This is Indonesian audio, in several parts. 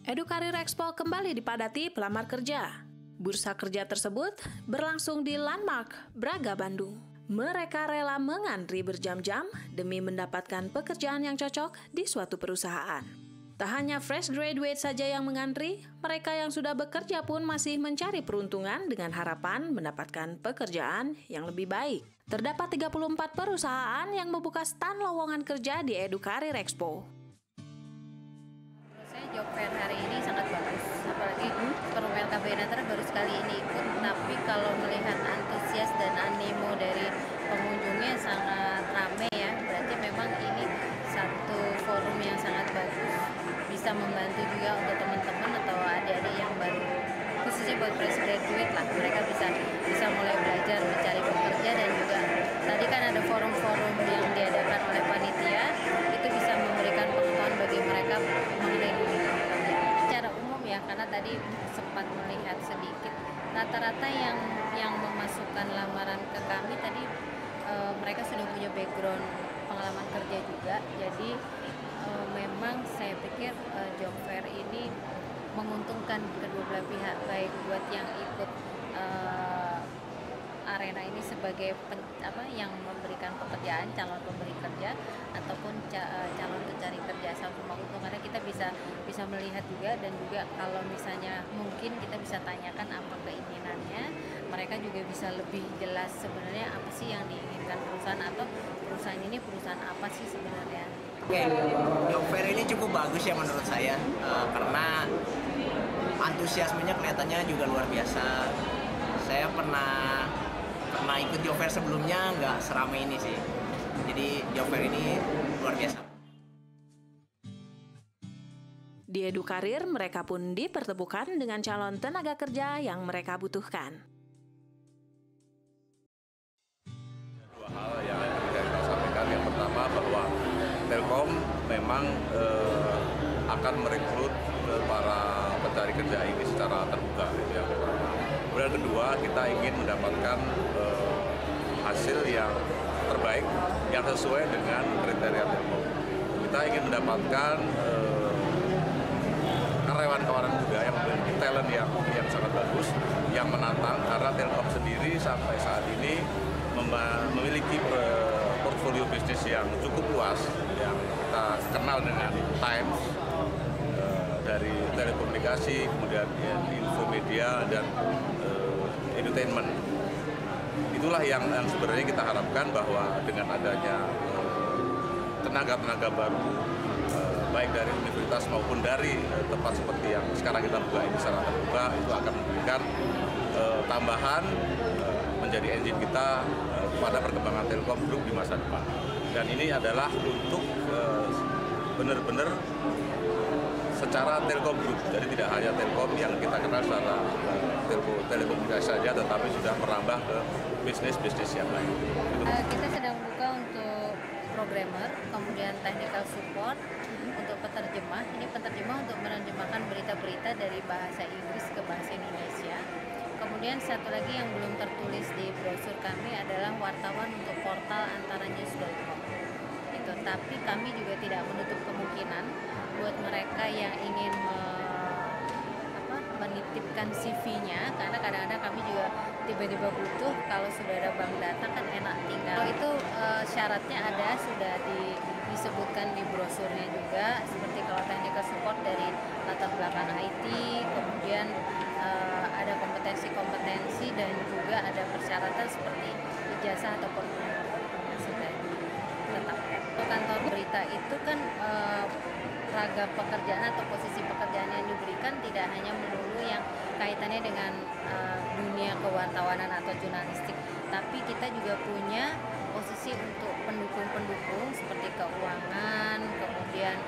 Edukarir Expo kembali dipadati pelamar kerja. Bursa kerja tersebut berlangsung di Landmark, Braga, Bandung. Mereka rela mengantri berjam-jam demi mendapatkan pekerjaan yang cocok di suatu perusahaan. Tak hanya fresh graduate saja yang mengantri, mereka yang sudah bekerja pun masih mencari peruntungan dengan harapan mendapatkan pekerjaan yang lebih baik. Terdapat 34 perusahaan yang membuka stand lowongan kerja di Edukarir Expo. Job fair hari ini sangat bagus, apalagi Forum LKBN baru sekali ini ikut, tapi kalau melihat antusias dan animo dari pengunjungnya sangat ramai ya, berarti memang ini satu forum yang sangat bagus, bisa membantu juga untuk teman-teman atau adik-adik yang baru, khususnya buat fresh graduate lah, mereka bisa mulai belajar mencari pekerja, dan juga tadi kan ada forum-forum yang diadakan oleh panitia, itu bisa memberikan pengetahuan bagi mereka mengenai dunia pekerjaan. Secara umum ya, karena tadi sempat melihat sedikit, rata-rata yang memasukkan lamaran ke kami tadi mereka sudah punya background pengalaman kerja juga, jadi memang saya pikir job fair ini menguntungkan kedua belah pihak, baik buat yang ikut arena ini sebagai yang memberikan pekerjaan, calon pemberi kerja, ataupun calon pencari kerja. Sama untungnya kita bisa melihat juga, dan juga kalau misalnya mungkin kita bisa tanyakan apa keinginannya, mereka juga bisa lebih jelas sebenarnya apa sih yang diinginkan perusahaan, atau perusahaan ini perusahaan apa sih sebenarnya. Oke, job fair ini cukup bagus ya menurut saya, karena antusiasmenya kelihatannya juga luar biasa. Saya pernah ikut job fair sebelumnya, nggak seramai ini sih. Jadi job fair ini luar biasa. Di Edukarir, mereka pun dipertemukan dengan calon tenaga kerja yang mereka butuhkan. Dua hal yang kita sampaikan. Yang pertama bahwa Telkom memang akan merekrut para pencari kerja ini secara terbuka, itu yang pertama. Kemudian kedua, kita ingin mendapatkan hasil yang terbaik yang sesuai dengan kriteria Telkom. Kita ingin mendapatkan karyawan-karyawan muda yang memiliki talent yang sangat bagus, yang menantang, karena Telkom sendiri sampai saat ini memiliki portfolio bisnis yang cukup luas, yang kita kenal dengan Times, dari telekomunikasi, kemudian infomedia, dan entertainment. Itulah yang sebenarnya kita harapkan, bahwa dengan adanya tenaga-tenaga baru, baik dari universitas maupun dari tempat seperti yang sekarang kita buka ini secara terbuka, itu akan memberikan tambahan menjadi engine kita pada perkembangan Telkom Group di masa depan. Dan ini adalah untuk benar-benar secara Telkom Group, jadi tidak hanya Telkom yang kita kenal secara telekomunikasi saja, tetapi sudah merambah ke bisnis-bisnis yang lain. Kita sedang buka untuk programmer, kemudian technical support, untuk penerjemah. Ini penerjemah untuk menerjemahkan berita-berita dari bahasa Inggris ke bahasa Indonesia. Kemudian satu lagi yang belum tertulis di brosur kami adalah wartawan untuk portal antaranews.com. Tapi kami juga tidak menutup kemungkinan buat mereka yang ingin menitipkan CV-nya, karena kadang-kadang kami juga tiba-tiba butuh, kalau sudah ada bank data kan enak tinggal. Kalau itu syaratnya ada, sudah disebutkan di brosurnya juga, seperti kalau technical support dari latar belakang IT, kemudian ada kompetensi-kompetensi, dan juga ada persyaratan seperti ijazah ataupun yang sudah ditetapkan. Kantor berita itu kan ragam pekerjaan atau posisi pekerjaan yang diberikan tidak hanya melulu yang kaitannya dengan dunia kewartawanan atau jurnalistik, tapi kita juga punya posisi untuk pendukung-pendukung seperti keuangan, kemudian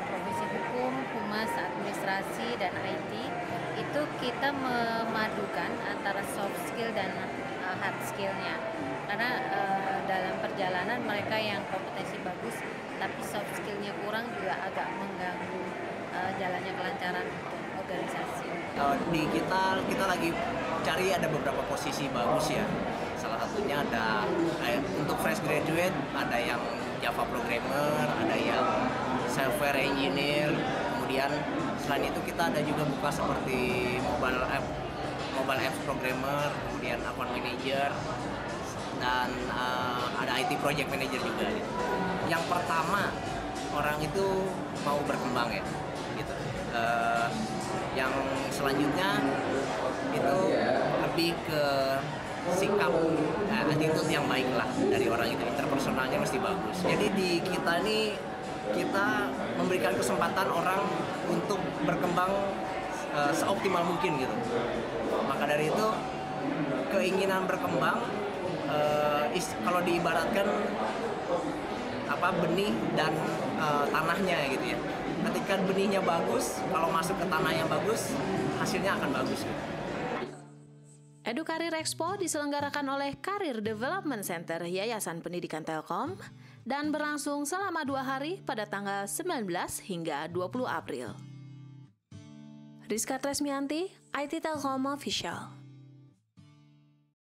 profesi hukum, humas, administrasi, dan IT. Itu kita memadukan antara soft skill dan hard skill-nya, karena dalam perjalanan mereka yang kompetensi bagus tapi soft skill-nya kurang juga agak mengganggu jalannya kelancaran organisasi. Di kita lagi cari, ada beberapa posisi bagus ya. Salah satunya ada untuk fresh graduate, ada yang Java programmer, ada yang software engineer, kemudian Kemudian selain itu kita ada juga buka seperti mobile app programmer, kemudian account manager, dan ada IT project manager juga. Gitu. Yang pertama, orang itu mau berkembang ya, gitu. Yang selanjutnya itu lebih ke sikap, attitude yang baik lah dari orang itu, interpersonalnya mesti bagus. Jadi di kita ini kita memberikan kesempatan orang untuk berkembang seoptimal mungkin gitu. Maka dari itu keinginan berkembang kalau diibaratkan benih dan tanahnya gitu ya. Ketika benihnya bagus, kalau masuk ke tanah yang bagus, hasilnya akan bagus. EduKarir Expo diselenggarakan oleh Career Development Center Yayasan Pendidikan Telkom dan berlangsung selama 2 hari pada tanggal 19 hingga 20 April. Rizka Tresmianti, IT Telkom Official.